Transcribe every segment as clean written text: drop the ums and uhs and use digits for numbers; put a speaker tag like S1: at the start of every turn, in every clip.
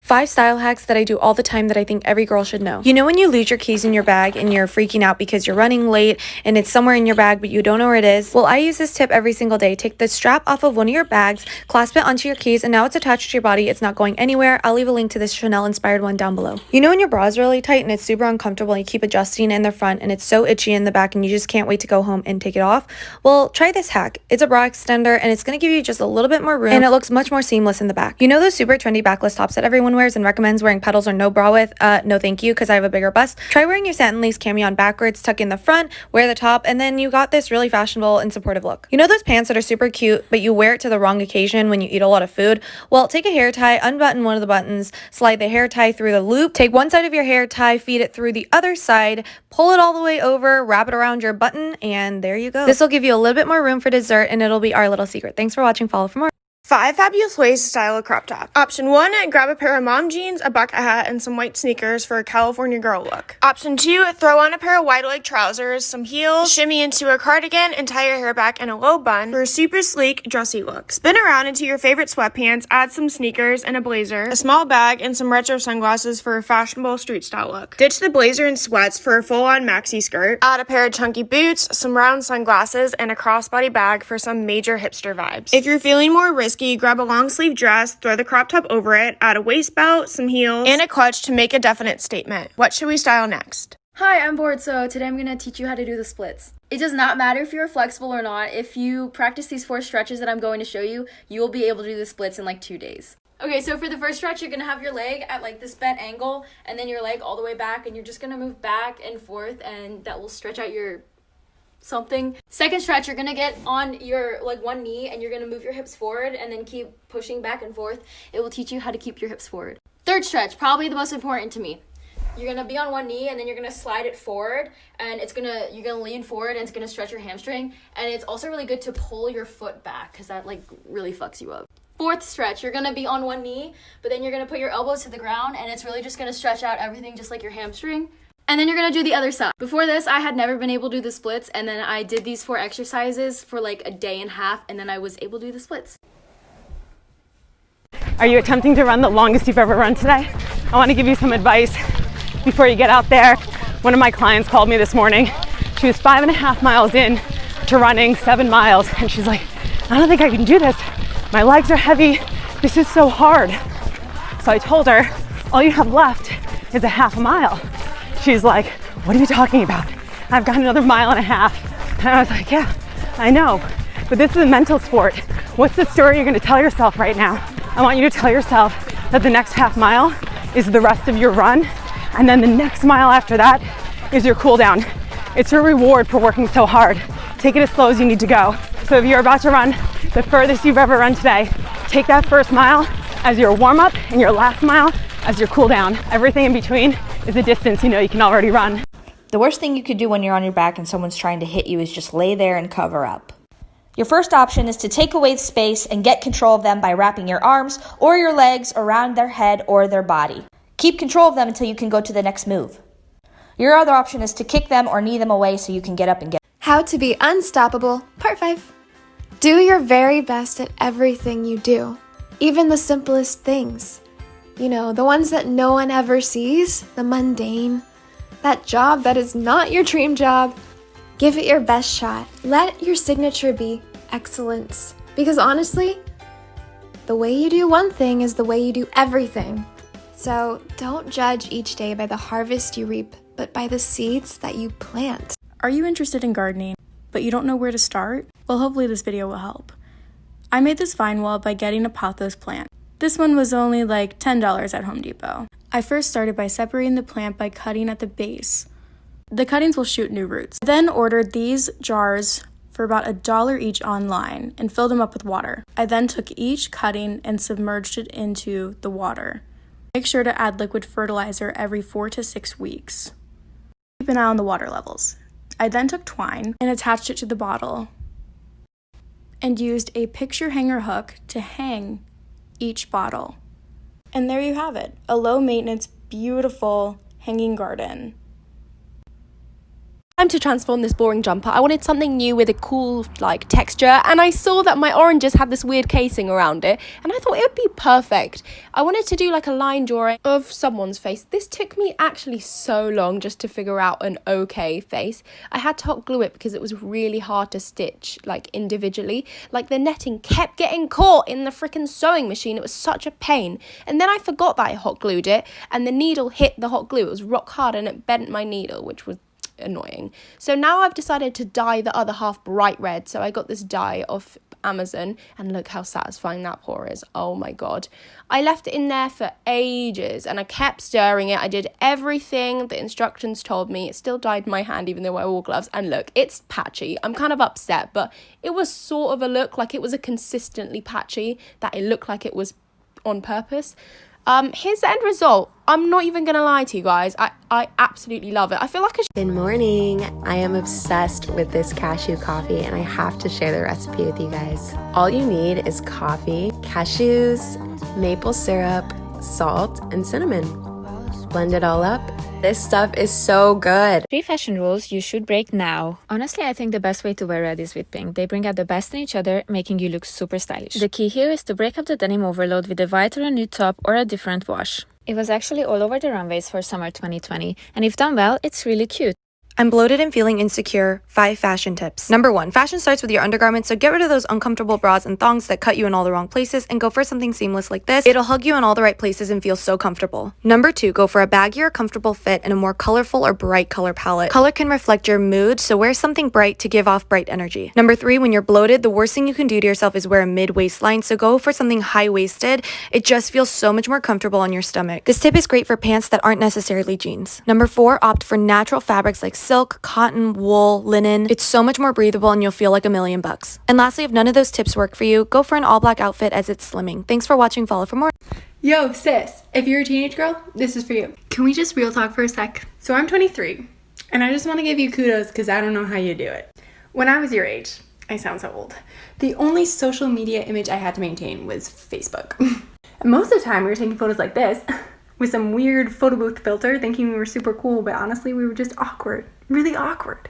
S1: 5 style hacks that I do all the time that I think every girl should know. You know when you lose your keys in your bag and you're freaking out because you're running late and it's somewhere in your bag but you don't know where it is? Well, I use this tip every single day. Take the strap off of one of your bags, clasp it onto your keys, and now it's attached to your body. It's not going anywhere. I'll leave a link to this Chanel inspired one down below. You know when your bra is really tight and it's super uncomfortable and you keep adjusting in the front and it's so itchy in the back and you just can't wait to go home and take it off? Well, try this hack. It's a bra extender and it's going to give you just a little bit more room and it looks much more seamless in the back. You know those super trendy backless tops that everyone wears and recommends wearing petals or no bra with? No thank you, because I have a bigger bust. Try wearing your satin lace cami on backwards, tuck in the front, wear the top, and then you got this really fashionable and supportive look. You know those pants that are super cute but you wear it to the wrong occasion when you eat a lot of food? Well, take a hair tie, unbutton one of the buttons, slide the hair tie through the loop, take one side of your hair tie, feed it through the other side, pull it all the way over, wrap it around your button, and there you go. This will give you a little bit more room for dessert and it'll be our little secret. Thanks for watching. Follow for more.
S2: 5 fabulous ways to style a crop top. Option 1, grab a pair of mom jeans, a bucket hat, and some white sneakers for a California girl look. Option 2, throw on a pair of wide leg trousers, some heels, shimmy into a cardigan, and tie your hair back in a low bun for a super sleek, dressy look. Spin around into your favorite sweatpants, add some sneakers and a blazer, a small bag, and some retro sunglasses for a fashionable street style look. Ditch the blazer and sweats for a full-on maxi skirt. Add a pair of chunky boots, some round sunglasses, and a crossbody bag for some major hipster vibes. If you're feeling more risky, grab a long sleeve dress, throw the crop top over it, add a waist belt, some heels, and a clutch to make a definite statement. What should we style next?
S3: Hi, I'm bored, so today I'm going to teach you how to do the splits. It does not matter if you're flexible or not. If you practice these 4 stretches that I'm going to show you, you will be able to do the splits in like 2 days. Okay, so for the first stretch, you're going to have your leg at like this bent angle, and then your leg all the way back, and you're just going to move back and forth, and that will stretch out your something. Second stretch, you're gonna get on your like one knee and you're gonna move your hips forward and then keep pushing back and forth. It will teach you how to keep your hips forward. Third stretch, probably the most important to me. You're gonna be on one knee and then you're gonna slide it forward and you're gonna lean forward and it's gonna stretch your hamstring, and it's also really good to pull your foot back because that like really fucks you up. Fourth stretch, you're gonna be on one knee, but then you're gonna put your elbows to the ground and it's really just gonna stretch out everything just like your hamstring. And then you're gonna do the other side. Before this, I had never been able to do the splits, and then I did these 4 exercises for like a day and a half, and then I was able to do the splits.
S4: Are you attempting to run the longest you've ever run today? I want to give you some advice before you get out there. One of my clients called me this morning. She was 5.5 miles in to running 7 miles, and she's like, I don't think I can do this. My legs are heavy. This is so hard. So I told her, all you have left is a half a mile. She's like, what are you talking about? I've got another 1.5 miles. And I was like, yeah, I know, but this is a mental sport. What's the story you're gonna tell yourself right now? I want you to tell yourself that the next half mile is the rest of your run, and then the next mile after that is your cool down. It's your reward for working so hard. Take it as slow as you need to go. So if you're about to run the furthest you've ever run today, take that first mile as your warm up and your last mile as your cool down. Everything in between is a distance you know you can already run.
S5: The worst thing you could do when you're on your back and someone's trying to hit you is just lay there and cover up. Your first option is to take away the space and get control of them by wrapping your arms or your legs around their head or their body. Keep control of them until you can go to the next move. Your other option is to kick them or knee them away so you can get up and get.
S6: How to be unstoppable, part 5. Do your very best at everything you do, even the simplest things. You know, the ones that no one ever sees, the mundane, that job that is not your dream job. Give it your best shot. Let your signature be excellence. Because honestly, the way you do one thing is the way you do everything. So don't judge each day by the harvest you reap, but by the seeds that you plant.
S7: Are you interested in gardening, but you don't know where to start? Well, hopefully this video will help. I made this vine wall by getting a pothos plant. This one was only like $10 at Home Depot. I first started by separating the plant by cutting at the base. The cuttings will shoot new roots. I then ordered these jars for about $1 each online and filled them up with water. I then took each cutting and submerged it into the water. Make sure to add liquid fertilizer every 4 to 6 weeks. Keep an eye on the water levels. I then took twine and attached it to the bottle and used a picture hanger hook to hang each bottle. And there you have it, a low maintenance, beautiful hanging garden.
S8: Time to transform this boring jumper. I wanted something new with a cool like texture, and I saw that my oranges had this weird casing around it, and I thought it would be perfect. I wanted to do like a line drawing of someone's face. This took me actually so long just to figure out an okay face. I had to hot glue it because it was really hard to stitch like individually. Like the netting kept getting caught in the freaking sewing machine. It was such a pain. And then I forgot that I hot glued it, and the needle hit the hot glue. It was rock hard and it bent my needle, which was annoying. So now I've decided to dye the other half bright red. So I got this dye off Amazon, and look how satisfying that pour is. Oh my god. I left it in there for ages and I kept stirring it. I did everything the instructions told me. It still dyed my hand even though I wore gloves, and look, it's patchy. I'm kind of upset, but it was sort of a look, like it was a consistently patchy, that it looked like it was on purpose. Here's the end result. I'm not even gonna lie to you guys. I absolutely love it. I feel like
S9: Good morning. I am obsessed with this cashew coffee and I have to share the recipe with you guys. All you need is coffee, cashews, maple syrup, salt, and cinnamon. Blend it all up. This stuff is so good.
S1: 3 fashion rules you should break now. Honestly, I think the best way to wear red is with pink. They bring out the best in each other, making you look super stylish. The key here is to break up the denim overload with a white or a nude top or a different wash. It was actually all over the runways for summer 2020, and if done well, it's really cute. I'm bloated and feeling insecure. 5 fashion tips. Number 1, fashion starts with your undergarments, so get rid of those uncomfortable bras and thongs that cut you in all the wrong places and go for something seamless like this. It'll hug you in all the right places and feel so comfortable. Number 2, go for a baggier, comfortable fit and a more colorful or bright color palette. Color can reflect your mood, so wear something bright to give off bright energy. Number 3, when you're bloated, the worst thing you can do to yourself is wear a mid-waistline, so go for something high-waisted. It just feels so much more comfortable on your stomach. This tip is great for pants that aren't necessarily jeans. Number 4, opt for natural fabrics like silk, cotton, wool, linen. It's so much more breathable and you'll feel like $1,000,000. And lastly, if none of those tips work for you, go for an all-black outfit as it's slimming. Thanks for watching. Follow for more.
S7: Yo, sis, if you're a teenage girl, this is for you. Can we just real talk for a sec? So I'm 23, and I just want to give you kudos because I don't know how you do it. When I was your age, I sound so old, the only social media image I had to maintain was Facebook. And most of the time we were taking photos like this, with some weird photo booth filter, thinking we were super cool, but honestly we were just awkward. Really awkward.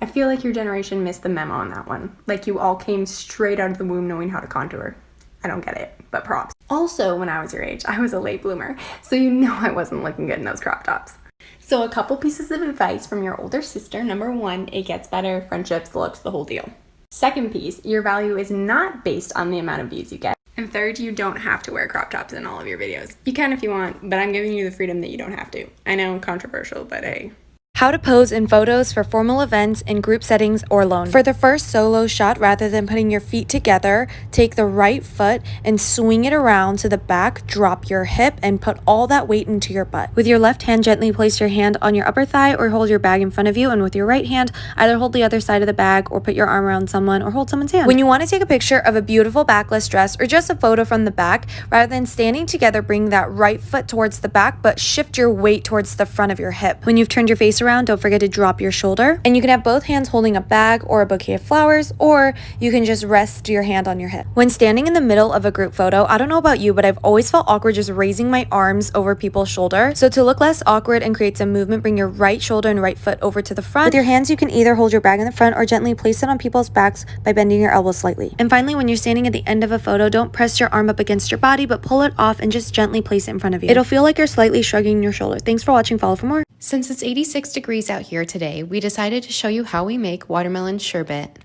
S7: I feel like your generation missed the memo on that one. Like you all came straight out of the womb knowing how to contour. I don't get it, but props. Also, when I was your age, I was a late bloomer, so you know I wasn't looking good in those crop tops. So a couple pieces of advice from your older sister. Number 1, it gets better, friendships, looks, the whole deal. Second piece, your value is not based on the amount of views you get. And third, you don't have to wear crop tops in all of your videos. You can if you want, but I'm giving you the freedom that you don't have to. I know, controversial, but hey.
S1: How to pose in photos for formal events, in group settings, or alone. For the first solo shot, rather than putting your feet together, take the right foot and swing it around to the back, drop your hip, and put all that weight into your butt. With your left hand, gently place your hand on your upper thigh or hold your bag in front of you, and with your right hand, either hold the other side of the bag or put your arm around someone or hold someone's hand. When you want to take a picture of a beautiful backless dress or just a photo from the back, rather than standing together, bring that right foot towards the back, but shift your weight towards the front of your hip. When you've turned your face around, don't forget to drop your shoulder, and you can have both hands holding a bag or a bouquet of flowers, or you can just rest your hand on your hip. When standing in the middle of a group photo, I don't know about you, but I've always felt awkward just raising my arms over people's shoulder. So to look less awkward and create some movement, bring your right shoulder and right foot over to the front. With your hands, you can either hold your bag in the front or gently place it on people's backs by bending your elbows slightly. And finally, when you're standing at the end of a photo, don't press your arm up against your body, but pull it off and just gently place it in front of you. It'll feel like you're slightly shrugging your shoulder. Thanks for watching. Follow for more.
S9: Since it's 86 degrees out here today, we decided to show you how we make watermelon sherbet.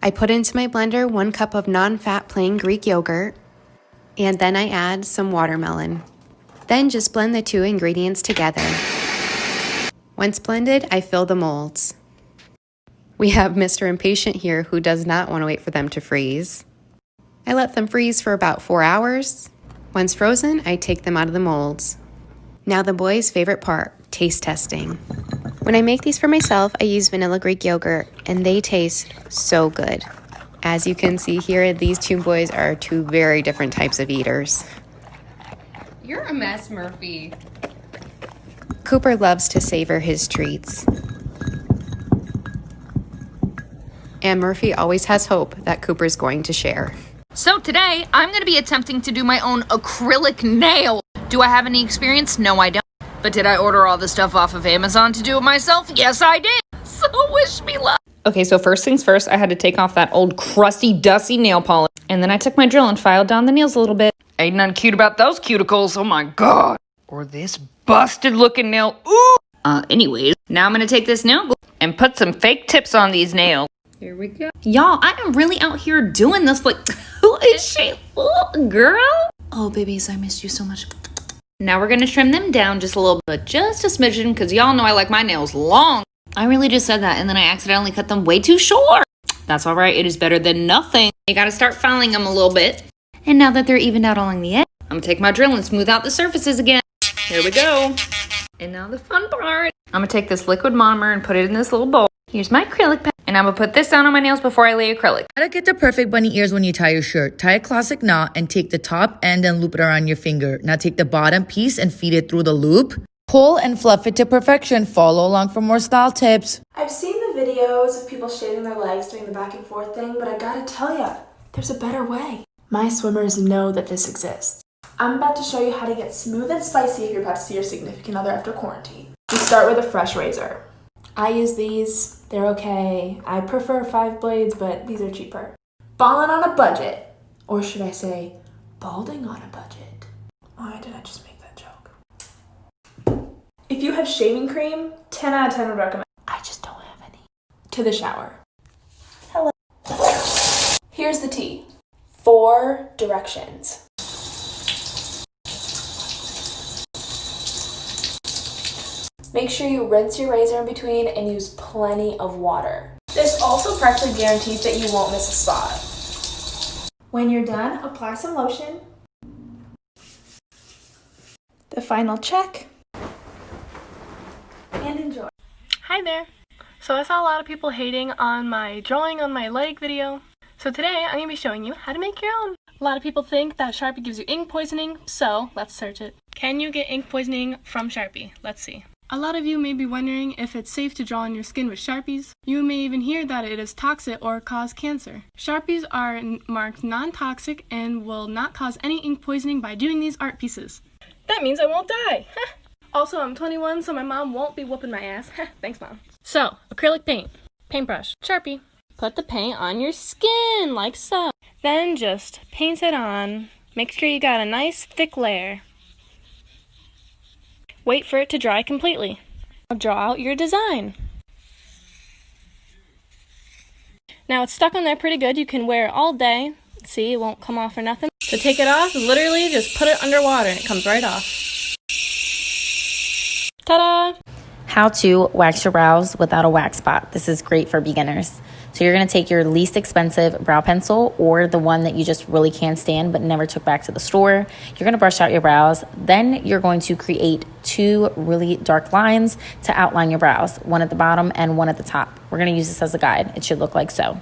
S9: I put into my blender 1 cup of non-fat plain Greek yogurt, and then I add some watermelon. Then just blend the 2 ingredients together. Once blended, I fill the molds. We have Mr. Impatient here who does not want to wait for them to freeze. I let them freeze for about 4 hours. Once frozen, I take them out of the molds. Now the boys' favorite part, taste testing. When I make these for myself, I use vanilla Greek yogurt, and they taste so good. As you can see here, these 2 boys are 2 very different types of eaters.
S10: You're a mess, Murphy.
S9: Cooper loves to savor his treats. And Murphy always has hope that Cooper's going to share.
S10: So today, I'm going to be attempting to do my own acrylic nail. Do I have any experience? No, I don't. But did I order all the stuff off of Amazon to do it myself? Yes, I did. So Wish me luck.
S11: Okay, so first things first, I had to take off that old crusty, dusty nail polish. And then I took my drill and filed down the nails a little bit. Ain't nothing cute about those cuticles, oh my god. Or this busted looking nail, ooh. Anyways, now I'm gonna take this nail glue and put some fake tips on these nails. Here we go. Y'all, I am really out here doing this, like, who is she? Ooh, girl?
S12: Oh, babies, I missed you so much.
S11: Now we're gonna trim them down just a little bit, just a smidgen, because y'all know I like my nails long. I really just said that, and then I accidentally cut them way too short. That's all right, it is better than nothing. You gotta start filing them a little bit. And now that they're evened out along the edge, I'm gonna take my drill and smooth out the surfaces again. Here we go. And now the fun part. I'm gonna take this liquid monomer and put it in this little bowl. Here's my acrylic pen, and I'm gonna put this down on my nails before I lay acrylic.
S13: How to get the perfect bunny ears when you tie your shirt. Tie a classic knot and take the top end and loop it around your finger. Now take the bottom piece and feed it through the loop. Pull and fluff it to perfection. Follow along for more style tips.
S14: I've seen the videos of people shaving their legs doing the back and forth thing, but I gotta tell ya, there's a better way. My swimmers know that this exists. I'm about to show you how to get smooth and spicy if you're about to see your significant other after quarantine. You start with a fresh razor. I use these, they're okay. I prefer 5 blades, but these are cheaper. Ballin' on a budget. Or should I say, balding on a budget. Why did I just make that joke? If you have shaving cream, 10 out of 10 would recommend. I just don't have any. To the shower. Hello. Here's the tea. 4 directions. Make sure you rinse your razor in between and use plenty of water. This also practically guarantees that you won't miss a spot. When you're done, apply some lotion. The final check. And enjoy.
S15: Hi there. So I saw a lot of people hating on my drawing on my leg video. So today I'm going to be showing you how to make your own. A lot of people think that Sharpie gives you ink poisoning, so let's search it. Can you get ink poisoning from Sharpie? Let's see. A lot of you may be wondering if it's safe to draw on your skin with Sharpies. You may even hear that it is toxic or cause cancer. Sharpies are marked non-toxic and will not cause any ink poisoning by doing these art pieces. That means I won't die! Also, I'm 21, so my mom won't be whooping my ass. Thanks, Mom. So, acrylic paint, paintbrush, Sharpie. Put the paint on your skin, like so. Then just paint it on. Make sure you got a nice thick layer. Wait for it to dry completely. Now draw out your design. Now it's stuck on there pretty good. You can wear it all day. See, it won't come off or nothing. To take it off, literally just put it underwater and it comes right off. Ta-da!
S16: How to wax your brows without a wax spot. This is great for beginners. So you're going to take your least expensive brow pencil or the one that you just really can't stand but never took back to the store. You're going to brush out your brows. Then you're going to create 2 really dark lines to outline your brows, one at the bottom and one at the top. We're going to use this as a guide. It should look like so.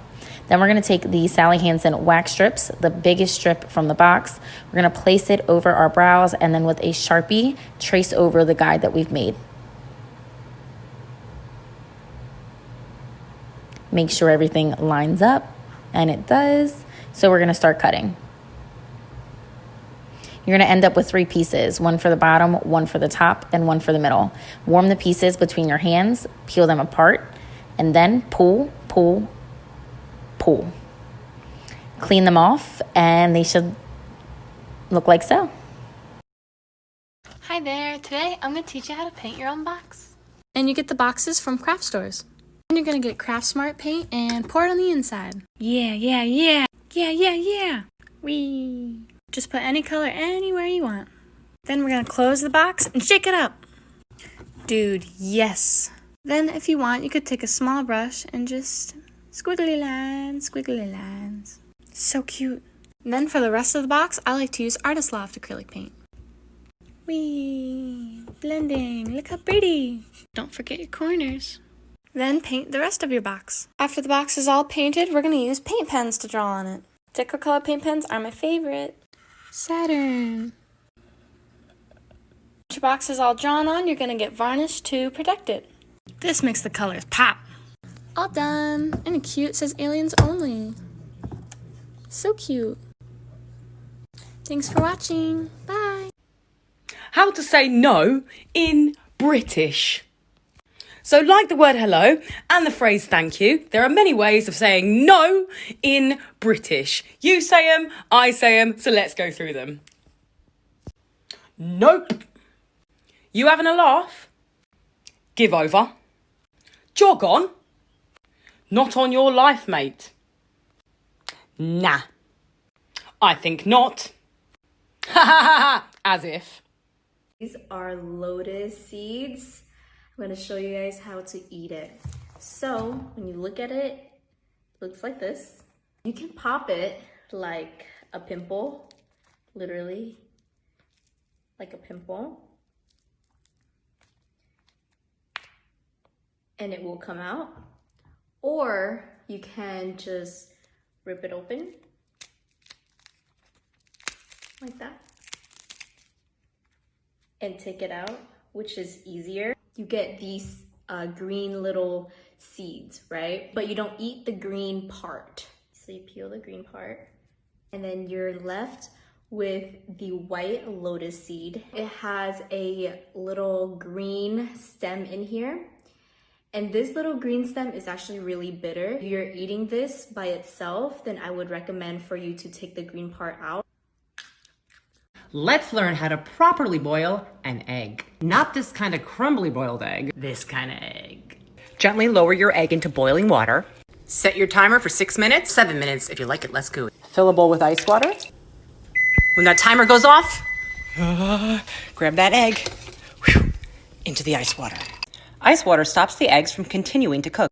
S16: Then we're going to take the Sally Hansen wax strips, the biggest strip from the box. We're going to place it over our brows and then with a Sharpie, trace over the guide that we've made. Make sure everything lines up, and it does. So we're gonna start cutting. You're gonna end up with 3 pieces, one for the bottom, one for the top, and one for the middle. Warm the pieces between your hands, peel them apart, and then pull, pull, pull. Clean them off, and they should look like so.
S15: Hi there. Today I'm going to teach you how to paint your own box. And you get the boxes from craft stores. And you're going to get Craft Smart paint and pour it on the inside. Yeah. Whee! Just put any color anywhere you want. Then we're going to close the box and shake it up. Dude, yes. Then if you want, you could take a small brush and just squiggly lines. So cute. And then for the rest of the box, I like to use Artist Loft acrylic paint. Whee! Blending. Look how pretty. Don't forget your corners. Then paint the rest of your box. After the box is all painted, we're going to use paint pens to draw on it. Deco color paint pens are my favorite. Saturn. Once your box is all drawn on, you're going to get varnish to protect it. This makes the colors pop. All done. And it cute. It says aliens only. So cute. Thanks for watching. Bye.
S17: How to say no in British. So like the word hello and the phrase thank you, there are many ways of saying no in British. You say them, I say them, so let's go through them. Nope. You having a laugh? Give over. Jog on. Not on your life, mate. Nah. I think not. Ha ha ha ha. As if.
S3: These are lotus seeds. I'm going to show you guys how to eat it. So when you look at it, it looks like this. You can pop it like a pimple, literally like a pimple. And it will come out. Or you can just rip it open like that and take it out, which is easier. You get these green little seeds, right? But you don't eat the green part. So you peel the green part and then you're left with the white lotus seed. It has a little green stem in here. And this little green stem is actually really bitter. If you're eating this by itself, then I would recommend for you to take the green part out.
S18: Let's learn how to properly boil an egg. Not this kind of crumbly boiled egg, this kind of egg. Gently lower your egg into boiling water. Set your timer for 6 minutes, 7 minutes if you like it less gooey. Fill a bowl with ice water. When that timer goes off, grab that egg into the ice water. Ice water stops the eggs from continuing to cook.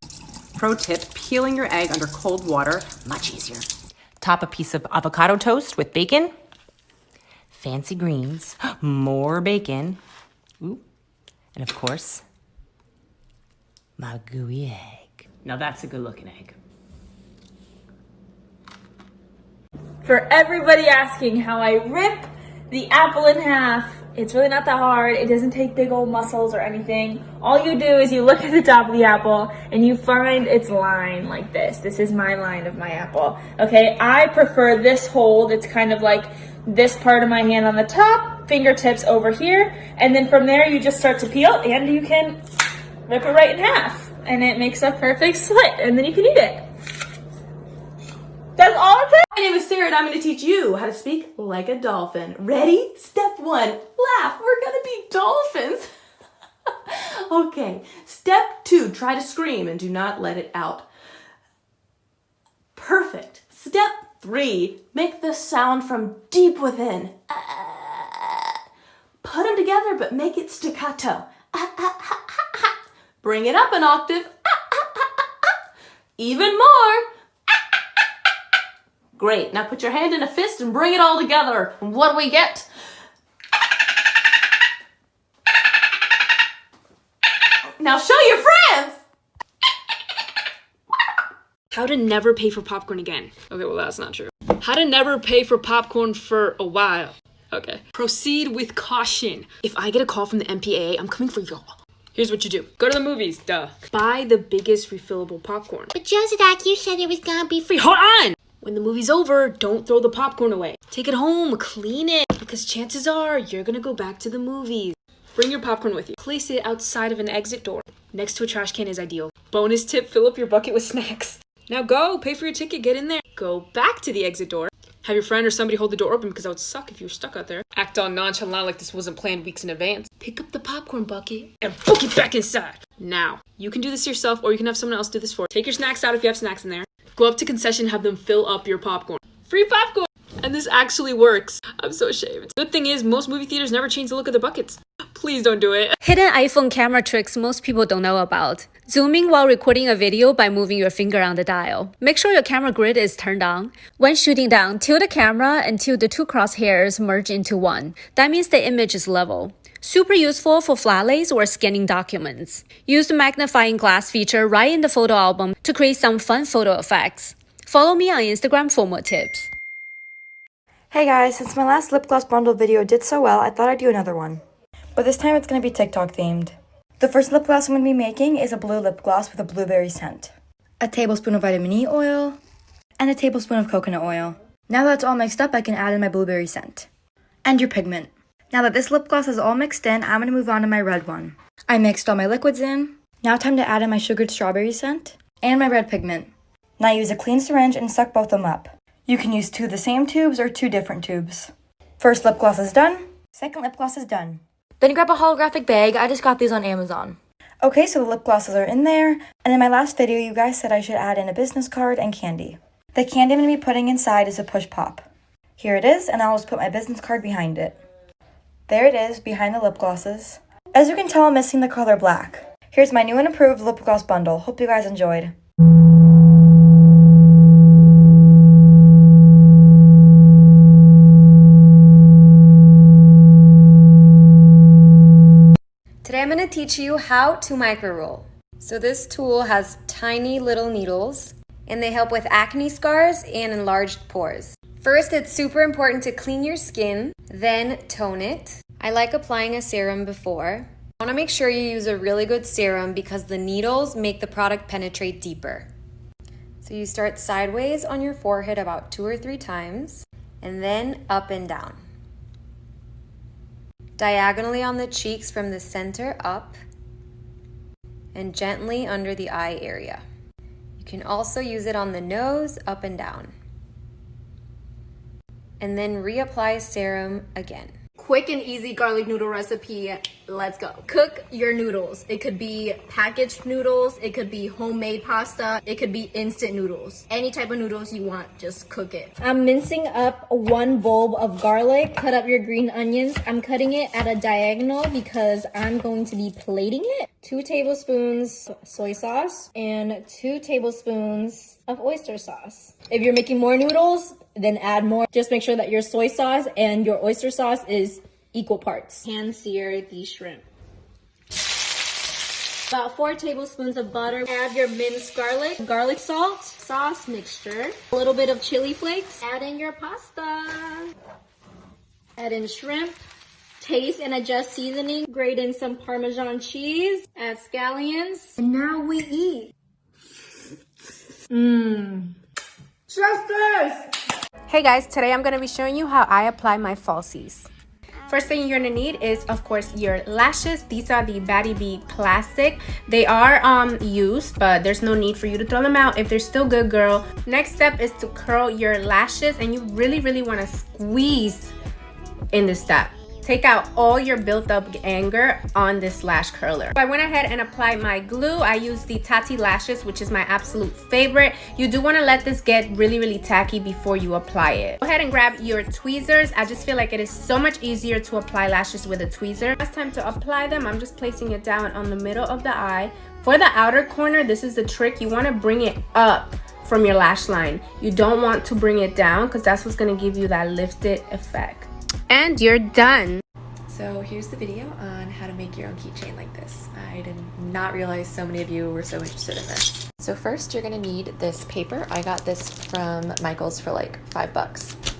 S18: Pro tip, peeling your egg under cold water, much easier. Top a piece of avocado toast with bacon. Fancy greens, more bacon. Ooh. And of course, my gooey egg. Now that's a good looking egg.
S19: For everybody asking how I rip the apple in half, it's really not that hard. It doesn't take big old muscles or anything. All you do is you look at the top of the apple and you find its line like this. This is my line of my apple. Okay, I prefer this hold. It's kind of like this part of my hand on the top, fingertips over here, and then from there you just start to peel and you can rip it right in half and it makes a perfect split and then you can eat it. That's all it takes.
S14: My name is Sarah and I'm going to teach you how to speak like a dolphin. Ready? Step 1, laugh. We're going to be dolphins. Okay. Step 2, try to scream and do not let it out. Perfect. Step 3, make the sound from deep within. Put them together but make it staccato. Bring it up an octave. Even more. Great, now put your hand in a fist and bring it all together. And what do we get? Now show your friends!
S20: How to never pay for popcorn again. Okay, well that's not true. How to never pay for popcorn for a while. Okay. Proceed with caution. If I get a call from the MPAA, I'm coming for y'all. Here's what you do. Go to the movies, duh. Buy the biggest refillable popcorn.
S21: But Joseph, you said it was gonna be free.
S20: Hold on! When the movie's over, don't throw the popcorn away. Take it home, clean it, because chances are you're gonna go back to the movies. Bring your popcorn with you. Place it outside of an exit door. Next to a trash can is ideal. Bonus tip, fill up your bucket with snacks. Now go, pay for your ticket, get in there. Go back to the exit door. Have your friend or somebody hold the door open because that would suck if you were stuck out there. Act all nonchalant like this wasn't planned weeks in advance. Pick up the popcorn bucket and book it back inside. Now, you can do this yourself or you can have someone else do this for you. Take your snacks out if you have snacks in there. Go up to concession, have them fill up your popcorn. Free popcorn! And this actually works. I'm so ashamed. Good thing is, most movie theaters never change the look of the buckets. Please don't do it.
S22: Hidden iPhone camera tricks most people don't know about. Zooming while recording a video by moving your finger on the dial. Make sure your camera grid is turned on. When shooting down, tilt the camera until the two crosshairs merge into one. That means the image is level. Super useful for flat lays or scanning documents. Use the magnifying glass feature right in the photo album to create some fun photo effects. Follow me on Instagram for more tips.
S23: Hey guys, since my last lip gloss bundle video did so well, I thought I'd do another one. But this time it's going to be TikTok themed. The first lip gloss I'm going to be making is a blue lip gloss with a blueberry scent. A tablespoon of vitamin E oil, and a tablespoon of coconut oil. Now that it's all mixed up, I can add in my blueberry scent. And your pigment. Now that this lip gloss is all mixed in, I'm going to move on to my red one. I mixed all my liquids in, Now time to add in my sugared strawberry scent and my red pigment. Now use a clean syringe and suck both of them up. You can use 2 of the same tubes or 2 different tubes. First lip gloss is done, second lip gloss is done. Then grab a holographic bag. I just got these on Amazon. Okay, so the lip glosses are in there. And in my last video, you guys said I should add in a business card and candy. The candy I'm going to be putting inside is a push pop. Here it is, and I'll just put my business card behind it. There it is, behind the lip glosses. As you can tell, I'm missing the color black. Here's my new and improved lip gloss bundle. Hope you guys enjoyed.
S2: Today I'm going to teach you how to micro roll. So this tool has tiny little needles and they help with acne scars and enlarged pores. First, it's super important to clean your skin, then tone it. I like applying a serum before. I want to make sure you use a really good serum because the needles make the product penetrate deeper. So you start sideways on your forehead about 2 or 3 times and then up and down. Diagonally on the cheeks from the center up and gently under the eye area. You can also use it on the nose, up and down. And then reapply serum again.
S3: Quick and easy garlic noodle recipe. Let's go. Cook your noodles. It could be packaged noodles, it could be homemade pasta, it could be instant noodles. Any type of noodles you want, just cook it. I'm mincing up 1 bulb of garlic. Cut up your green onions. I'm cutting it at a diagonal because I'm going to be plating it. 2 tablespoons soy sauce and 2 tablespoons of oyster sauce. If you're making more noodles, then add more. Just make sure that your soy sauce and your oyster sauce is equal parts. Hand sear the shrimp. About 4 tablespoons of butter. Add your minced garlic salt, sauce mixture, a little bit of chili flakes. Add in your pasta. Add in shrimp. Taste and adjust seasoning. Grate in some Parmesan cheese. Add scallions. And now we eat.
S23: Sisters!
S4: Hey guys, today I'm going to be showing you how I apply my falsies. First thing you're going to need is, of course, your lashes. These are the Batty Bee Plastic. They are used, but there's no need for you to throw them out if they're still good, girl. Next step is to curl your lashes, and you really want to squeeze in this step. Take out all your built up anger on this lash curler. So I went ahead and applied my glue. I used the Tati Lashes, which is my absolute favorite. You do want to let this get really tacky before you apply it. Go ahead and grab your tweezers. I just feel like it is so much easier to apply lashes with a tweezer. It's time to apply them. I'm just placing it down on the middle of the eye. For the outer corner, this is the trick. You want to bring it up from your lash line. You don't want to bring it down because that's what's going to give you that lifted effect. And you're done.
S9: So here's the video on how to make your own keychain like this. I did not realize so many of you were so interested in this. So first you're gonna need this paper. I got this from Michael's for like $5.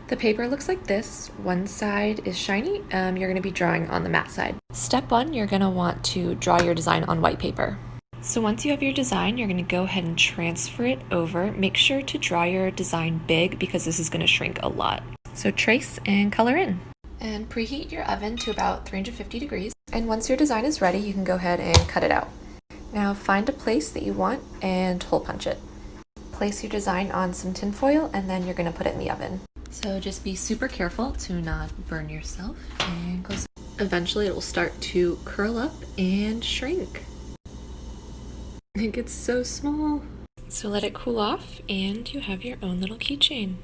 S9: The paper looks like this. One side is shiny. You're gonna be drawing on the matte side. Step 1, you're gonna want to draw your design on white paper. So once you have your design, you're gonna go ahead and transfer it over. Make sure to draw your design big because this is gonna shrink a lot. So trace and color in. And preheat your oven to about 350 degrees. And once your design is ready, you can go ahead and cut it out. Now find a place that you want and hole punch it. Place your design on some tin foil and then you're gonna put it in the oven. So just be super careful to not burn yourself and close. Eventually it will start to curl up and shrink. It gets so small. So let it cool off and you have your own little keychain.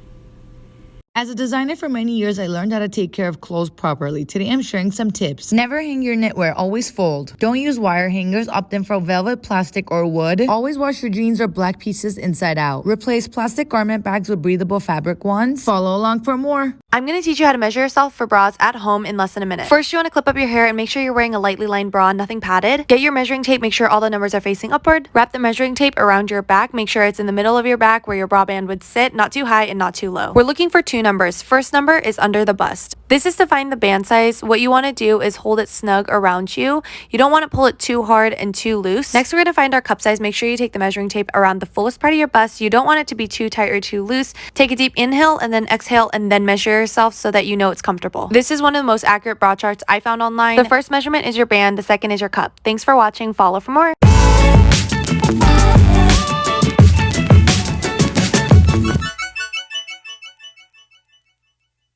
S13: As a designer for many years, I learned how to take care of clothes properly. Today, I'm sharing some tips. Never hang your knitwear, always fold. Don't use wire hangers, opt in for velvet, plastic, or wood. Always wash your jeans or black pieces inside out. Replace plastic garment bags with breathable fabric ones. Follow along for more.
S1: I'm going to teach you how to measure yourself for bras at home in less than a minute. First, you want to clip up your hair and make sure you're wearing a lightly lined bra, nothing padded. Get your measuring tape, make sure all the numbers are facing upward. Wrap the measuring tape around your back, make sure it's in the middle of your back where your bra band would sit, not too high and not too low. We're looking for 2 numbers. First number is under the bust. This is to find the band size. What you want to do is hold it snug around you. You don't want to pull it too hard and too loose. Next, we're going to find our cup size. Make sure you take the measuring tape around the fullest part of your bust. You don't want it to be too tight or too loose. Take a deep inhale and then exhale and then measure yourself so that you know it's comfortable. This is one of the most accurate bra charts I found online. The first measurement is your band. The second is your cup. Thanks for watching. Follow for more.